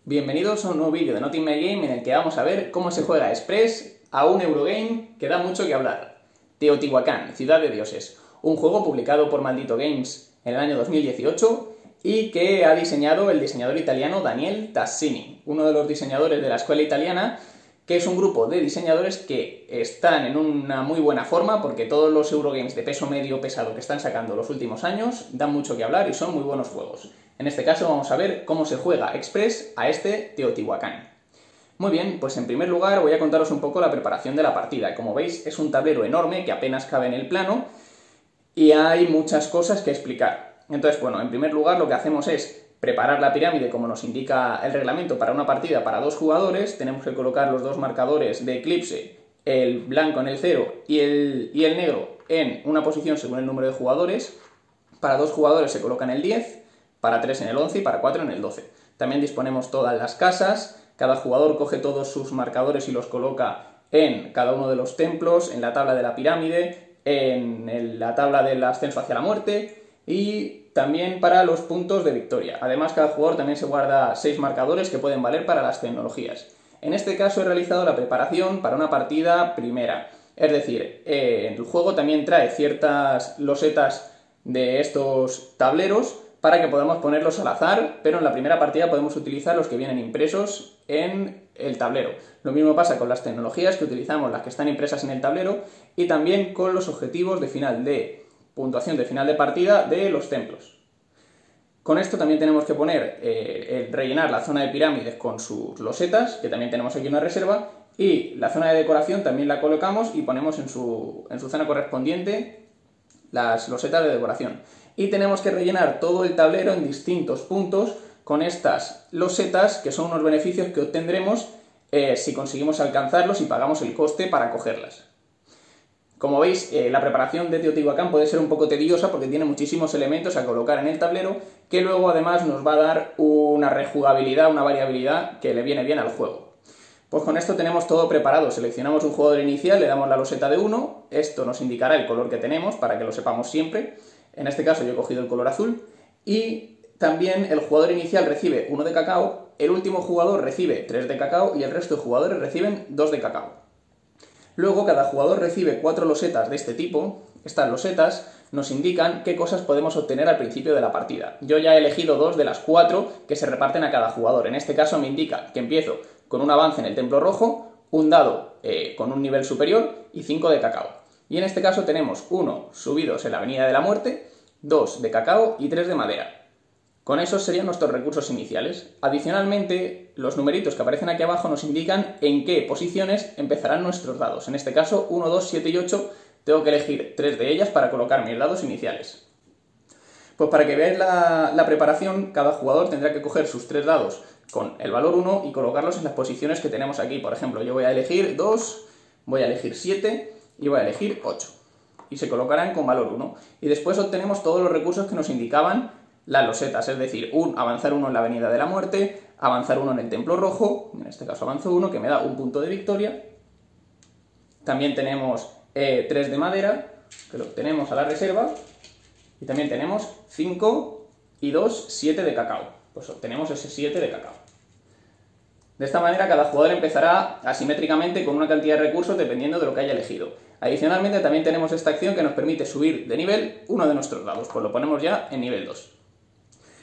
Bienvenidos a un nuevo vídeo de Not In My Game en el que vamos a ver cómo se juega Express a un Eurogame que da mucho que hablar. Teotihuacán, Ciudad de Dioses, un juego publicado por Maldito Games en el año 2018 y que ha diseñado el diseñador italiano Daniel Tascini, uno de los diseñadores de la escuela italiana, que es un grupo de diseñadores que están en una muy buena forma porque todos los Eurogames de peso medio pesado que están sacando los últimos años dan mucho que hablar y son muy buenos juegos. En este caso vamos a ver cómo se juega Express a este Teotihuacán. Muy bien, pues en primer lugar voy a contaros un poco la preparación de la partida. Como veis es un tablero enorme que apenas cabe en el plano y hay muchas cosas que explicar. Entonces, bueno, en primer lugar lo que hacemos es preparar la pirámide como nos indica el reglamento para una partida para 2 jugadores. Tenemos que colocar los 2 marcadores de eclipse, el blanco en el 0 y el negro en una posición según el número de jugadores. Para 2 jugadores se colocan el 10, para 3 en el 11 y para 4 en el 12. También disponemos todas las casas, cada jugador coge todos sus marcadores y los coloca en cada uno de los templos, en la tabla de la pirámide, en la tabla del ascenso hacia la muerte y también para los puntos de victoria. Además, cada jugador también se guarda 6 marcadores que pueden valer para las tecnologías. En este caso he realizado la preparación para una partida primera. Es decir, el juego también trae ciertas losetas de estos tableros para que podamos ponerlos al azar, pero en la primera partida podemos utilizar los que vienen impresos en el tablero. Lo mismo pasa con las tecnologías, que utilizamos las que están impresas en el tablero, y también con los objetivos de final de puntuación de final de partida de los templos. Con esto también tenemos que poner, rellenar la zona de pirámides con sus losetas, que también tenemos aquí una reserva, y la zona de decoración también la colocamos y ponemos en su zona correspondiente las losetas de decoración. Y tenemos que rellenar todo el tablero en distintos puntos con estas losetas, que son unos beneficios que obtendremos si conseguimos alcanzarlos y pagamos el coste para cogerlas. Como veis, la preparación de Teotihuacán puede ser un poco tediosa porque tiene muchísimos elementos a colocar en el tablero, que luego además nos va a dar una rejugabilidad, una variabilidad que le viene bien al juego. Pues con esto tenemos todo preparado. Seleccionamos un jugador inicial, le damos la loseta de 1, esto nos indicará el color que tenemos para que lo sepamos siempre. En este caso yo he cogido el color azul y también el jugador inicial recibe 1 de cacao, el último jugador recibe 3 de cacao y el resto de jugadores reciben 2 de cacao. Luego cada jugador recibe 4 losetas de este tipo. Estas losetas nos indican qué cosas podemos obtener al principio de la partida. Yo ya he elegido 2 de las 4 que se reparten a cada jugador. En este caso me indica que empiezo con un avance en el templo rojo, un dado con un nivel superior y 5 de cacao. Y en este caso tenemos 1 subidos en la Avenida de la Muerte, 2 de cacao y 3 de madera. Con esos serían nuestros recursos iniciales. Adicionalmente, los numeritos que aparecen aquí abajo nos indican en qué posiciones empezarán nuestros dados. En este caso, 1, 2, 7 y 8, tengo que elegir 3 de ellas para colocar mis dados iniciales. Pues para que veáis la preparación, cada jugador tendrá que coger sus 3 dados con el valor 1 y colocarlos en las posiciones que tenemos aquí. Por ejemplo, yo voy a elegir 2, voy a elegir 7 y voy a elegir 8. Y se colocarán con valor 1. Y después obtenemos todos los recursos que nos indicaban las losetas, es decir, avanzar 1 en la Avenida de la Muerte, avanzar 1 en el Templo Rojo, en este caso avanzo 1, que me da un punto de victoria. También tenemos 3 de madera, que lo obtenemos a la reserva. Y también tenemos 5 y 2, 7 de cacao. Pues obtenemos ese 7 de cacao. De esta manera cada jugador empezará asimétricamente con una cantidad de recursos dependiendo de lo que haya elegido. Adicionalmente también tenemos esta acción que nos permite subir de nivel uno de nuestros dados, pues lo ponemos ya en nivel 2.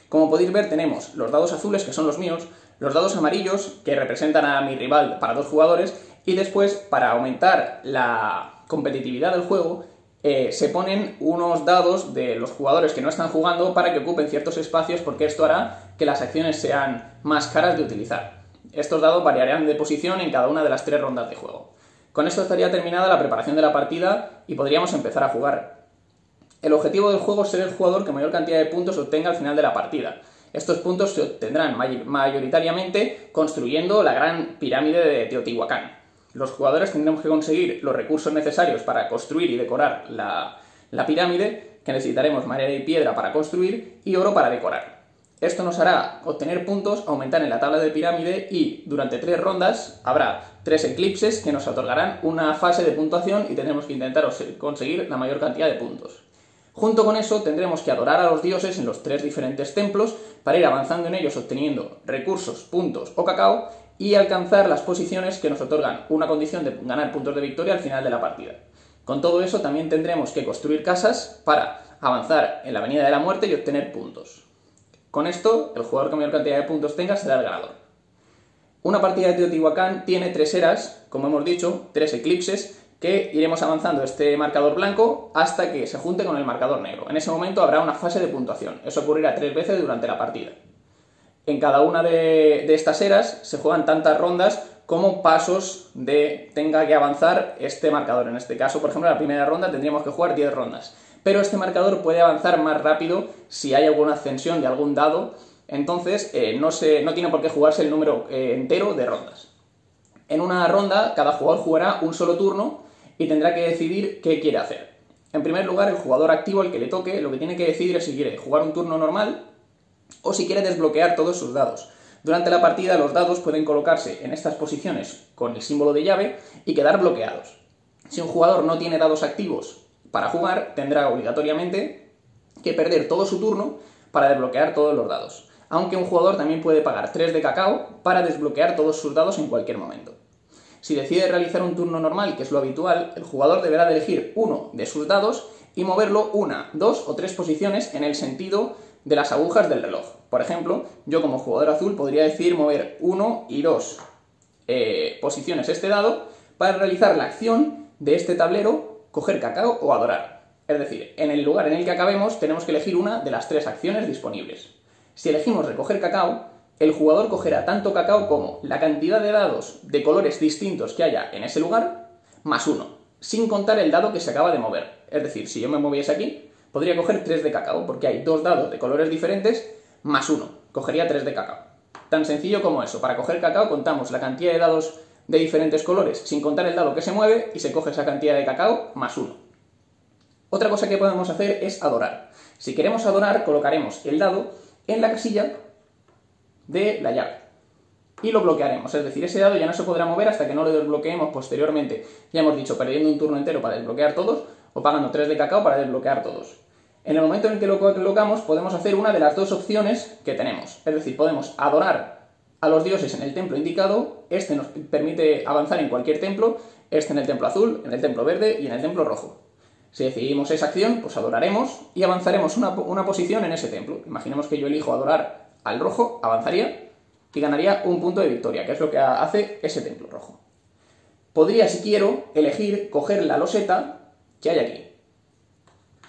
Como podéis ver tenemos los dados azules, que son los míos, los dados amarillos, que representan a mi rival para 2 jugadores, y después, para aumentar la competitividad del juego, se ponen unos dados de los jugadores que no están jugando para que ocupen ciertos espacios, porque esto hará que las acciones sean más caras de utilizar. Estos dados variarán de posición en cada una de las 3 rondas de juego. Con esto estaría terminada la preparación de la partida y podríamos empezar a jugar. El objetivo del juego es ser el jugador que mayor cantidad de puntos obtenga al final de la partida. Estos puntos se obtendrán mayoritariamente construyendo la gran pirámide de Teotihuacán. Los jugadores tendremos que conseguir los recursos necesarios para construir y decorar la pirámide, que necesitaremos madera y piedra para construir y oro para decorar. Esto nos hará obtener puntos, aumentar en la tabla de pirámide y durante 3 rondas habrá 3 eclipses que nos otorgarán una fase de puntuación y tendremos que intentar conseguir la mayor cantidad de puntos. Junto con eso tendremos que adorar a los dioses en los 3 diferentes templos para ir avanzando en ellos obteniendo recursos, puntos o cacao y alcanzar las posiciones que nos otorgan una condición de ganar puntos de victoria al final de la partida. Con todo eso también tendremos que construir casas para avanzar en la Avenida de la Muerte y obtener puntos. Con esto, el jugador que mayor cantidad de puntos tenga será el ganador. Una partida de Teotihuacán tiene 3 eras, como hemos dicho, 3 eclipses, que iremos avanzando este marcador blanco hasta que se junte con el marcador negro. En ese momento habrá una fase de puntuación. Eso ocurrirá 3 veces durante la partida. En cada una de estas eras se juegan tantas rondas como pasos tenga que avanzar este marcador. En este caso, por ejemplo, en la primera ronda tendríamos que jugar 10 rondas. Pero este marcador puede avanzar más rápido si hay alguna ascensión de algún dado. Entonces no tiene por qué jugarse el número entero de rondas. En una ronda, cada jugador jugará un solo turno y tendrá que decidir qué quiere hacer. En primer lugar, el jugador activo, el que le toque, lo que tiene que decidir es si quiere jugar un turno normal o si quiere desbloquear todos sus dados. Durante la partida, los dados pueden colocarse en estas posiciones con el símbolo de llave y quedar bloqueados. Si un jugador no tiene dados activos para jugar, tendrá obligatoriamente que perder todo su turno para desbloquear todos los dados. Aunque un jugador también puede pagar 3 de cacao para desbloquear todos sus dados en cualquier momento. Si decide realizar un turno normal, que es lo habitual, el jugador deberá de elegir uno de sus dados y moverlo 1, 2 o 3 posiciones en el sentido de las agujas del reloj. Por ejemplo, yo como jugador azul podría decidir mover 1 y 2 posiciones este dado para realizar la acción de este tablero, coger cacao o adorar. Es decir, en el lugar en el que acabemos tenemos que elegir una de las 3 acciones disponibles. Si elegimos recoger cacao, el jugador cogerá tanto cacao como la cantidad de dados de colores distintos que haya en ese lugar, más 1, sin contar el dado que se acaba de mover. Es decir, si yo me moviese aquí, podría coger 3 de cacao, porque hay 2 dados de colores diferentes, más 1, cogería 3 de cacao. Tan sencillo como eso, para coger cacao contamos la cantidad de dados de diferentes colores, sin contar el dado que se mueve, y se coge esa cantidad de cacao, más 1. Otra cosa que podemos hacer es adorar. Si queremos adorar, colocaremos el dado en la casilla de la llave y lo bloquearemos, es decir, ese dado ya no se podrá mover hasta que no lo desbloqueemos posteriormente. Ya hemos dicho, perdiendo un turno entero para desbloquear todos o pagando 3 de cacao para desbloquear todos. En el momento en el que lo colocamos podemos hacer una de las 2 opciones que tenemos, es decir, podemos adorar a los dioses en el templo indicado, este nos permite avanzar en cualquier templo, este en el templo azul, en el templo verde y en el templo rojo. Si decidimos esa acción, pues adoraremos y avanzaremos una posición en ese templo. Imaginemos que yo elijo adorar al rojo, avanzaría y ganaría un punto de victoria, que es lo que hace ese templo rojo. Podría, si quiero, elegir coger la loseta que hay aquí.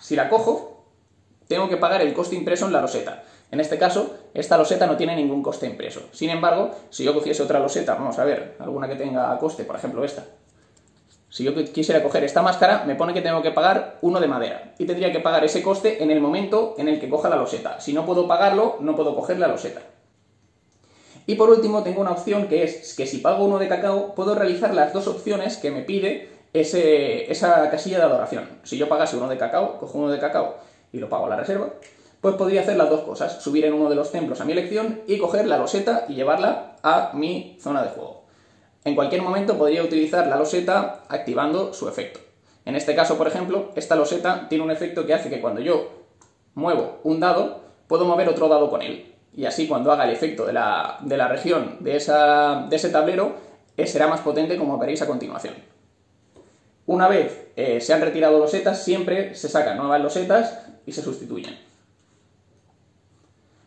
Si la cojo, tengo que pagar el coste impreso en la loseta. En este caso, esta loseta no tiene ningún coste impreso. Sin embargo, si yo cogiese otra loseta, vamos a ver, alguna que tenga coste, por ejemplo esta. Si yo quisiera coger esta máscara, me pone que tengo que pagar 1 de madera. Y tendría que pagar ese coste en el momento en el que coja la loseta. Si no puedo pagarlo, no puedo coger la loseta. Y por último, tengo una opción que es que si pago 1 de cacao, puedo realizar las 2 opciones que me pide esa casilla de adoración. Si yo pagase 1 de cacao, cojo 1 de cacao y lo pago a la reserva, pues podría hacer las 2 cosas. Subir en uno de los templos a mi elección y coger la loseta y llevarla a mi zona de juego. En cualquier momento podría utilizar la loseta activando su efecto. En este caso, por ejemplo, esta loseta tiene un efecto que hace que cuando yo muevo un dado, puedo mover otro dado con él. Y así cuando haga el efecto de la región de ese tablero, será más potente, como veréis a continuación. Una vez se han retirado losetas, siempre se sacan nuevas losetas y se sustituyen.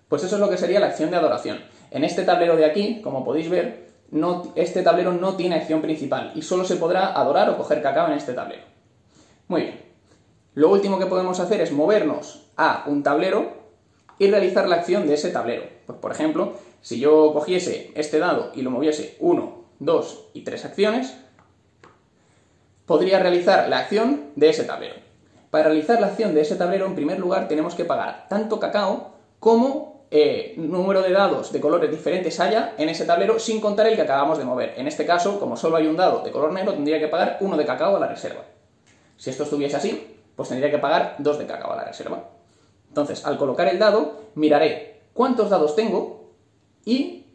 Pues eso es lo que sería la acción de adoración. En este tablero de aquí, como podéis ver, este tablero no tiene acción principal y solo se podrá adorar o coger cacao en este tablero. Muy bien. Lo último que podemos hacer es movernos a un tablero y realizar la acción de ese tablero. Pues, por ejemplo, si yo cogiese este dado y lo moviese 1, 2 y 3 acciones, podría realizar la acción de ese tablero. Para realizar la acción de ese tablero, en primer lugar, tenemos que pagar tanto cacao como número de dados de colores diferentes haya en ese tablero, sin contar el que acabamos de mover. En este caso, como solo hay un dado de color negro, tendría que pagar 1 de cacao a la reserva. Si esto estuviese así, pues tendría que pagar 2 de cacao a la reserva. Entonces, al colocar el dado, miraré cuántos dados tengo y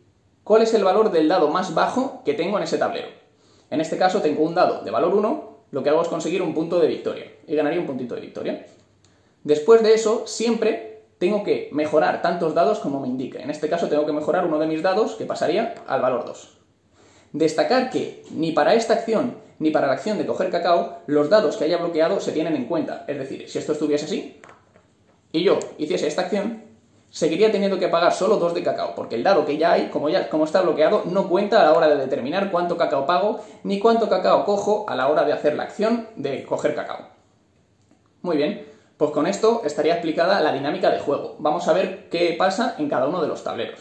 cuál es el valor del dado más bajo que tengo en ese tablero. En este caso tengo un dado de valor 1, lo que hago es conseguir un punto de victoria y ganaría un puntito de victoria. Después de eso, siempre tengo que mejorar tantos dados como me indique. En este caso tengo que mejorar uno de mis dados, que pasaría al valor 2. Destacar que ni para esta acción ni para la acción de coger cacao, los dados que haya bloqueado se tienen en cuenta. Es decir, si esto estuviese así, y yo hiciese esta acción, seguiría teniendo que pagar solo 2 de cacao, porque el dado que ya hay, como está bloqueado, no cuenta a la hora de determinar cuánto cacao pago, ni cuánto cacao cojo a la hora de hacer la acción de coger cacao. Muy bien, pues con esto estaría explicada la dinámica de juego. Vamos a ver qué pasa en cada uno de los tableros.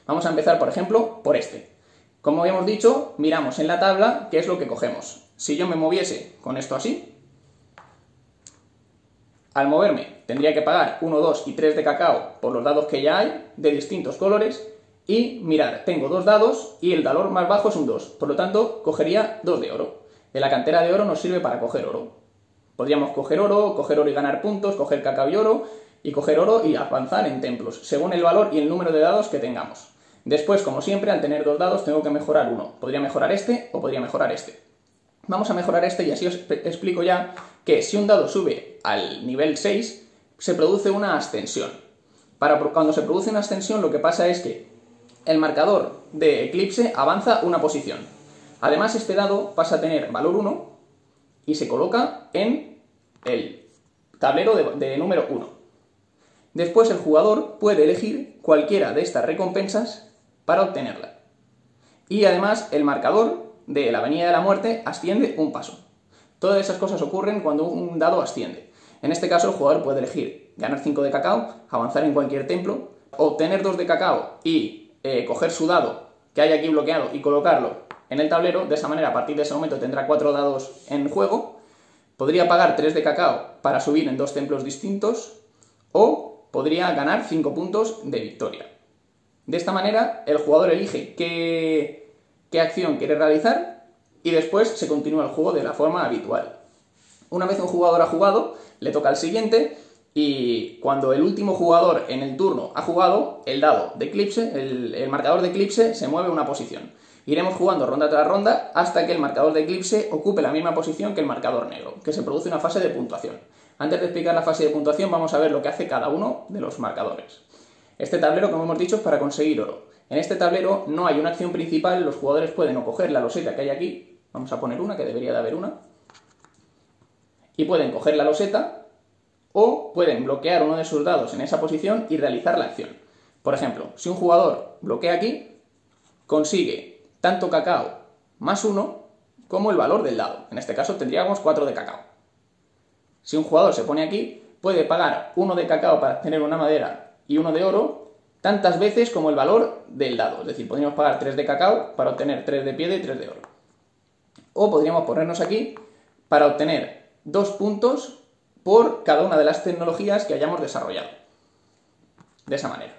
Vamos a empezar, por ejemplo, por este. Como habíamos dicho, miramos en la tabla qué es lo que cogemos. Si yo me moviese con esto así, al moverme tendría que pagar 1, 2 y 3 de cacao por los dados que ya hay, de distintos colores, y mirad, tengo 2 dados y el valor más bajo es un 2, por lo tanto cogería 2 de oro. En la cantera de oro nos sirve para coger oro. Podríamos coger oro y ganar puntos, coger cacao y coger oro y avanzar en templos, según el valor y el número de dados que tengamos. Después, como siempre, al tener 2 dados tengo que mejorar uno. Podría mejorar este o podría mejorar este. Vamos a mejorar este y así os explico ya que si un dado sube al nivel 6, se produce una ascensión. Cuando se produce una ascensión, lo que pasa es que el marcador de eclipse avanza una posición. Además, este dado pasa a tener valor 1 y se coloca en el tablero de número 1. Después, el jugador puede elegir cualquiera de estas recompensas para obtenerla. Y además, el marcador de la Avenida de la Muerte asciende un paso. Todas esas cosas ocurren cuando un dado asciende. En este caso, el jugador puede elegir ganar 5 de cacao, avanzar en cualquier templo, obtener 2 de cacao y coger su dado que hay aquí bloqueado y colocarlo en el tablero. De esa manera, a partir de ese momento tendrá 4 dados en juego. Podría pagar 3 de cacao para subir en 2 templos distintos o podría ganar 5 puntos de victoria. De esta manera, el jugador elige qué acción quiere realizar y después se continúa el juego de la forma habitual. Una vez un jugador ha jugado, le toca al siguiente y cuando el último jugador en el turno ha jugado, el dado de eclipse, el marcador de eclipse se mueve una posición. Iremos jugando ronda tras ronda hasta que el marcador de eclipse ocupe la misma posición que el marcador negro, que se produce una fase de puntuación. Antes de explicar la fase de puntuación, vamos a ver lo que hace cada uno de los marcadores. Este tablero, como hemos dicho, es para conseguir oro. En este tablero no hay una acción principal, los jugadores pueden o coger la loseta que hay aquí, vamos a poner una, que debería de haber una, y pueden coger la loseta o pueden bloquear uno de sus dados en esa posición y realizar la acción. Por ejemplo, si un jugador bloquea aquí, consigue tanto cacao más 1 como el valor del dado. En este caso tendríamos 4 de cacao. Si un jugador se pone aquí, puede pagar 1 de cacao para tener una madera y 1 de oro tantas veces como el valor del dado. Es decir, podríamos pagar 3 de cacao para obtener 3 de piedra y 3 de oro. O podríamos ponernos aquí para obtener 2 puntos por cada una de las tecnologías que hayamos desarrollado. De esa manera.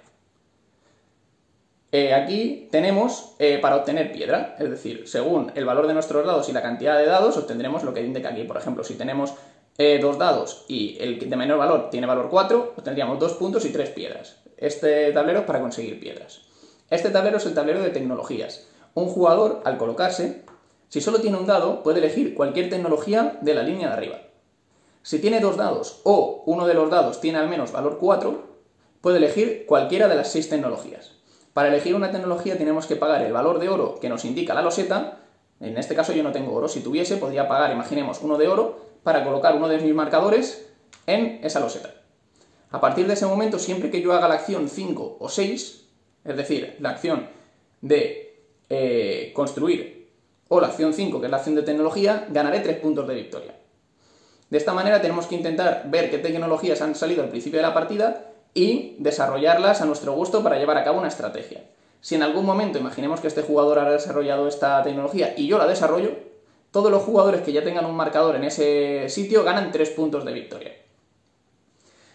Aquí tenemos para obtener piedra, es decir, según el valor de nuestros dados y la cantidad de dados, obtendremos lo que indica aquí. Por ejemplo, si tenemos 2 dados y el de menor valor tiene valor 4, obtendríamos 2 puntos y 3 piedras. Este tablero es para conseguir piedras. Este tablero es el tablero de tecnologías. Un jugador, al colocarse, si solo tiene un dado, puede elegir cualquier tecnología de la línea de arriba. Si tiene 2 dados o uno de los dados tiene al menos valor 4, puede elegir cualquiera de las 6 tecnologías. Para elegir una tecnología tenemos que pagar el valor de oro que nos indica la loseta. En este caso yo no tengo oro. Si tuviese, podría pagar, imaginemos, 1 de oro para colocar uno de mis marcadores en esa loseta. A partir de ese momento, siempre que yo haga la acción 5 o 6, es decir, la acción de construir o la acción 5, que es la acción de tecnología, ganaré 3 puntos de victoria. De esta manera tenemos que intentar ver qué tecnologías han salido al principio de la partida y desarrollarlas a nuestro gusto para llevar a cabo una estrategia. Si en algún momento, imaginemos que este jugador ha desarrollado esta tecnología y yo la desarrollo, todos los jugadores que ya tengan un marcador en ese sitio ganan 3 puntos de victoria.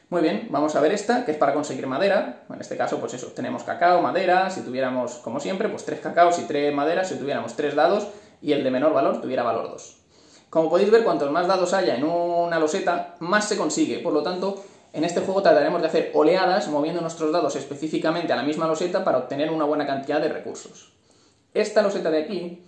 Muy bien, vamos a ver esta, que es para conseguir madera. En este caso, pues eso, tenemos cacao, madera. Si tuviéramos, como siempre, pues 3 cacaos y 3 maderas, si tuviéramos 3 dados y el de menor valor tuviera valor 2. Como podéis ver, cuantos más dados haya en una loseta, más se consigue. Por lo tanto, en este juego trataremos de hacer oleadas moviendo nuestros dados específicamente a la misma loseta para obtener una buena cantidad de recursos. Esta loseta de aquí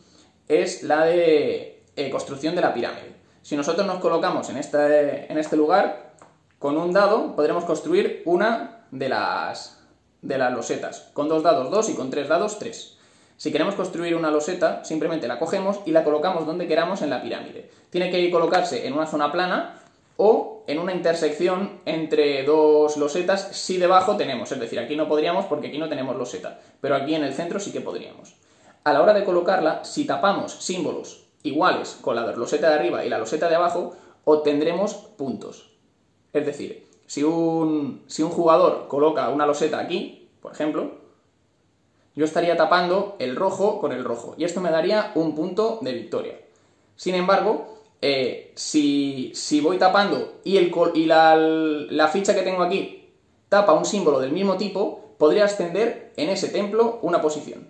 es la de construcción de la pirámide. Si nosotros nos colocamos en este lugar, con un dado podremos construir una de las losetas. Con 2 dados 2 y con 3 dados 3. Si queremos construir una loseta, simplemente la cogemos y la colocamos donde queramos en la pirámide. Tiene que colocarse en una zona plana o en una intersección entre dos losetas si debajo tenemos. Es decir, aquí no podríamos porque aquí no tenemos loseta, pero aquí en el centro sí que podríamos. A la hora de colocarla, si tapamos símbolos iguales con la loseta de arriba y la loseta de abajo, obtendremos puntos. Es decir, si un jugador coloca una loseta aquí, por ejemplo, yo estaría tapando el rojo con el rojo, y esto me daría un punto de victoria. Sin embargo, si voy tapando y la ficha que tengo aquí tapa un símbolo del mismo tipo, podría ascender en ese templo una posición.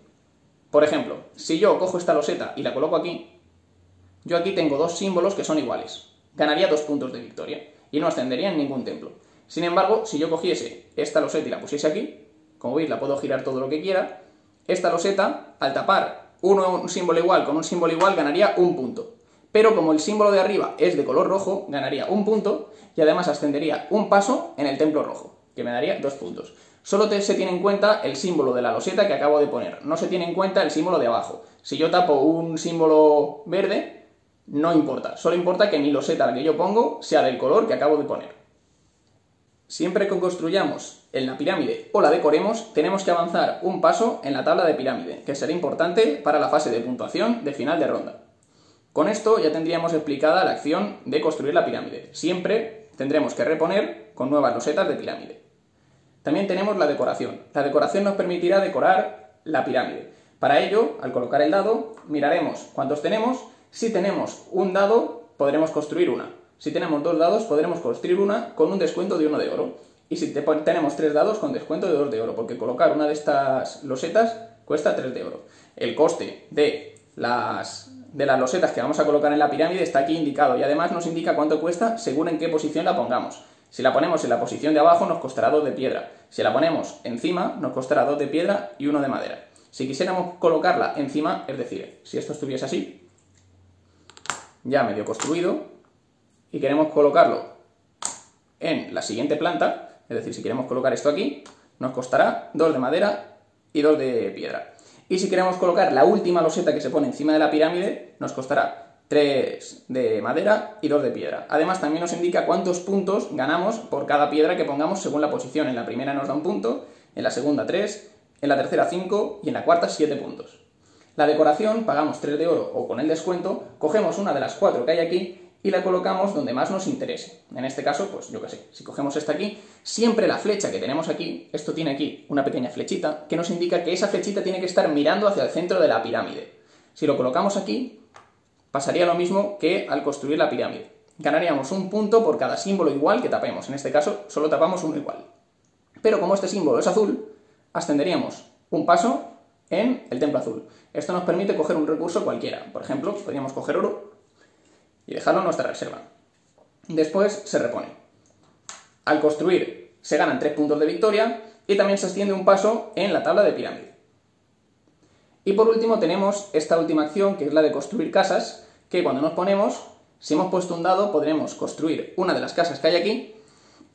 Por ejemplo, si yo cojo esta loseta y la coloco aquí, yo aquí tengo 2 símbolos que son iguales. Ganaría 2 puntos de victoria y no ascendería en ningún templo. Sin embargo, si yo cogiese esta loseta y la pusiese aquí, como veis la puedo girar todo lo que quiera, esta loseta, al tapar un símbolo igual con un símbolo igual, ganaría un punto. Pero como el símbolo de arriba es de color rojo, ganaría un punto y además ascendería un paso en el templo rojo, que me daría 2 puntos. Solo se tiene en cuenta el símbolo de la loseta que acabo de poner, no se tiene en cuenta el símbolo de abajo. Si yo tapo un símbolo verde, no importa, solo importa que mi loseta, la que yo pongo, sea del color que acabo de poner. Siempre que construyamos en la pirámide o la decoremos, tenemos que avanzar un paso en la tabla de pirámide, que será importante para la fase de puntuación de final de ronda. Con esto ya tendríamos explicada la acción de construir la pirámide. Siempre tendremos que reponer con nuevas losetas de pirámide. También tenemos la decoración. La decoración nos permitirá decorar la pirámide. Para ello, al colocar el dado, miraremos cuántos tenemos. Si tenemos un dado, podremos construir una. Si tenemos 2 dados, podremos construir una con un descuento de 1 de oro. Y si tenemos 3 dados, con descuento de 2 de oro, porque colocar una de estas losetas cuesta 3 de oro. El coste de las losetas que vamos a colocar en la pirámide está aquí indicado y además nos indica cuánto cuesta según en qué posición la pongamos. Si la ponemos en la posición de abajo nos costará 2 de piedra. Si la ponemos encima nos costará 2 de piedra y 1 de madera. Si quisiéramos colocarla encima, es decir, si esto estuviese así, ya medio construido, y queremos colocarlo en la siguiente planta, es decir, si queremos colocar esto aquí, nos costará 2 de madera y 2 de piedra. Y si queremos colocar la última loseta que se pone encima de la pirámide, nos costará 3 de madera y 2 de piedra. Además, también nos indica cuántos puntos ganamos por cada piedra que pongamos según la posición. En la primera nos da 1 punto, en la segunda 3, en la tercera 5 y en la cuarta 7 puntos. La decoración, pagamos 3 de oro o con el descuento, cogemos una de las 4 que hay aquí y la colocamos donde más nos interese. En este caso, pues yo qué sé, si cogemos esta aquí, siempre la flecha que tenemos aquí, esto tiene aquí una pequeña flechita, que nos indica que esa flechita tiene que estar mirando hacia el centro de la pirámide. Si lo colocamos aquí, pasaría lo mismo que al construir la pirámide. Ganaríamos 1 punto por cada símbolo igual que tapemos. En este caso, solo tapamos uno igual. Pero como este símbolo es azul, ascenderíamos un paso en el templo azul. Esto nos permite coger un recurso cualquiera. Por ejemplo, podríamos coger oro y dejarlo en nuestra reserva. Después se repone. Al construir se ganan 3 puntos de victoria y también se asciende un paso en la tabla de pirámide. Y por último tenemos esta última acción, que es la de construir casas, que cuando nos ponemos, si hemos puesto un dado, podremos construir una de las casas que hay aquí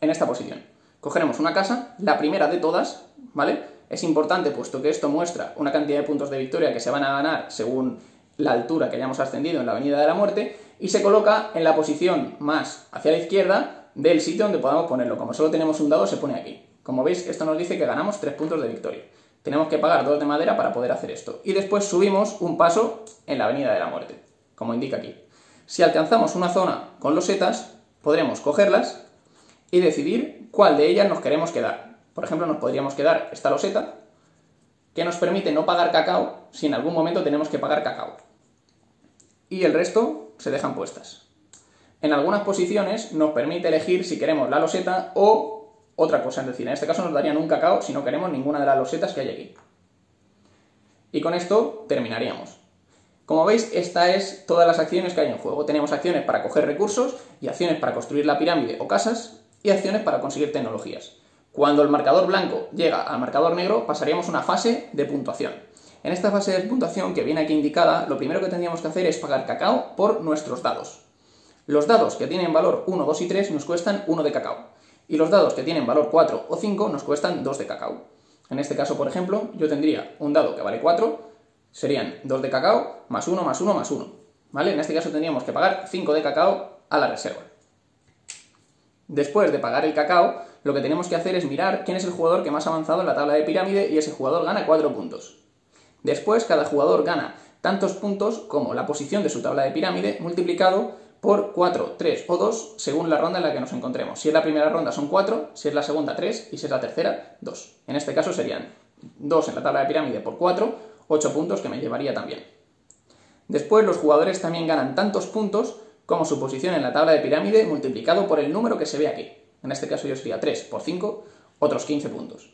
en esta posición. Cogeremos una casa, la primera de todas, ¿vale? Es importante puesto que esto muestra una cantidad de puntos de victoria que se van a ganar según la altura que hayamos ascendido en la Avenida de la Muerte, y se coloca en la posición más hacia la izquierda del sitio donde podamos ponerlo. Como solo tenemos un dado, se pone aquí. Como veis, esto nos dice que ganamos 3 puntos de victoria. Tenemos que pagar 2 de madera para poder hacer esto. Y después subimos un paso en la Avenida de la Muerte, como indica aquí. Si alcanzamos una zona con losetas, podremos cogerlas y decidir cuál de ellas nos queremos quedar. Por ejemplo, nos podríamos quedar esta loseta, que nos permite no pagar cacao si en algún momento tenemos que pagar cacao. Y el resto se dejan puestas. En algunas posiciones nos permite elegir si queremos la loseta o otra cosa, es decir, en este caso nos darían un cacao si no queremos ninguna de las losetas que hay aquí. Y con esto terminaríamos. Como veis, estas es todas las acciones que hay en juego. Tenemos acciones para coger recursos y acciones para construir la pirámide o casas y acciones para conseguir tecnologías. Cuando el marcador blanco llega al marcador negro, pasaríamos a una fase de puntuación. En esta fase de puntuación que viene aquí indicada, lo primero que tendríamos que hacer es pagar cacao por nuestros dados. Los dados que tienen valor 1, 2 y 3 nos cuestan 1 de cacao. Y los dados que tienen valor 4 o 5 nos cuestan 2 de cacao. En este caso, por ejemplo, yo tendría un dado que vale 4, serían 2 de cacao, más 1, más 1, más 1. ¿Vale? En este caso tendríamos que pagar 5 de cacao a la reserva. Después de pagar el cacao, lo que tenemos que hacer es mirar quién es el jugador que más ha avanzado en la tabla de pirámide y ese jugador gana 4 puntos. Después, cada jugador gana tantos puntos como la posición de su tabla de pirámide multiplicado por 4, 3 o 2 según la ronda en la que nos encontremos. Si es la primera ronda son 4, si es la segunda 3 y si es la tercera 2. En este caso serían 2 en la tabla de pirámide por 4, 8 puntos que me llevaría también. Después los jugadores también ganan tantos puntos como su posición en la tabla de pirámide multiplicado por el número que se ve aquí. En este caso yo sería 3 por 5, otros 15 puntos.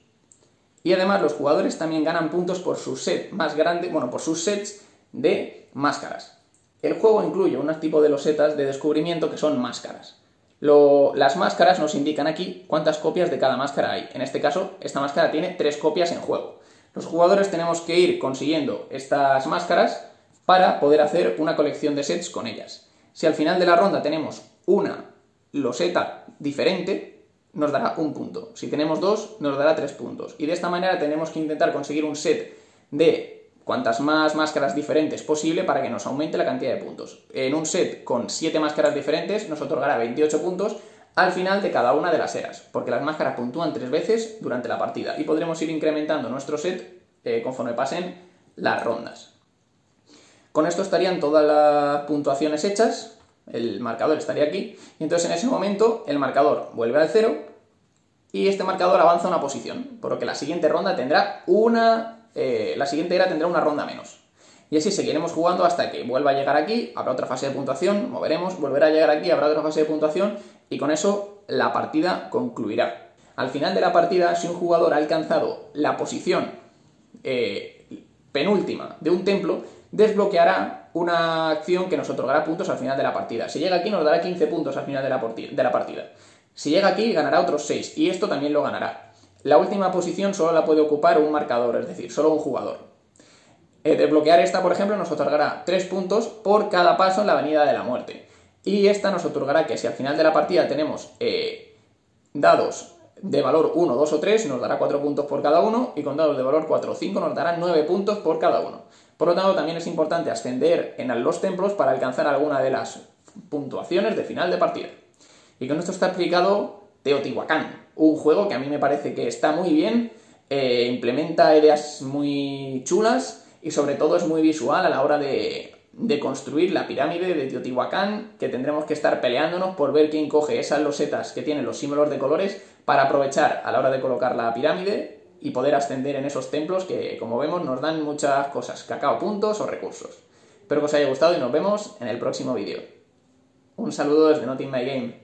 Y además los jugadores también ganan puntos por su set más grande, por sus sets de máscaras. El juego incluye un tipo de losetas de descubrimiento que son máscaras. Las máscaras nos indican aquí cuántas copias de cada máscara hay. En este caso, esta máscara tiene 3 copias en juego. Los jugadores tenemos que ir consiguiendo estas máscaras para poder hacer una colección de sets con ellas. Si al final de la ronda tenemos una loseta diferente, nos dará un punto. Si tenemos 2, nos dará 3 puntos. Y de esta manera tenemos que intentar conseguir un set de cuantas más máscaras diferentes posible para que nos aumente la cantidad de puntos. En un set con 7 máscaras diferentes nos otorgará 28 puntos al final de cada una de las eras, porque las máscaras puntúan 3 veces durante la partida y podremos ir incrementando nuestro set conforme pasen las rondas. Con esto estarían todas las puntuaciones hechas, el marcador estaría aquí, y entonces en ese momento el marcador vuelve al 0 y este marcador avanza una posición, por lo que la siguiente ronda tendrá la siguiente era tendrá una ronda menos. Y así seguiremos jugando hasta que vuelva a llegar aquí, habrá otra fase de puntuación, moveremos, volverá a llegar aquí, habrá otra fase de puntuación y con eso la partida concluirá. Al final de la partida, si un jugador ha alcanzado la posición penúltima de un templo, desbloqueará una acción que nos otorgará puntos al final de la partida. Si llega aquí nos dará 15 puntos al final de la partida. Si llega aquí ganará otros 6 y esto también lo ganará. La última posición solo la puede ocupar un marcador, es decir, solo un jugador. Desbloquear esta, por ejemplo, nos otorgará 3 puntos por cada paso en la avenida de la muerte. Y esta nos otorgará que si al final de la partida tenemos dados de valor 1, 2 o 3, nos dará 4 puntos por cada uno, y con dados de valor 4 o 5 nos dará 9 puntos por cada uno. Por lo tanto, también es importante ascender en los templos para alcanzar alguna de las puntuaciones de final de partida. Y con esto está explicado Teotihuacán, un juego que a mí me parece que está muy bien, implementa ideas muy chulas y sobre todo es muy visual a la hora de construir la pirámide de Teotihuacán, que tendremos que estar peleándonos por ver quién coge esas losetas que tienen los símbolos de colores para aprovechar a la hora de colocar la pirámide y poder ascender en esos templos que, como vemos, nos dan muchas cosas, cacao, puntos o recursos. Espero que os haya gustado y nos vemos en el próximo vídeo. Un saludo desde Not In My Game.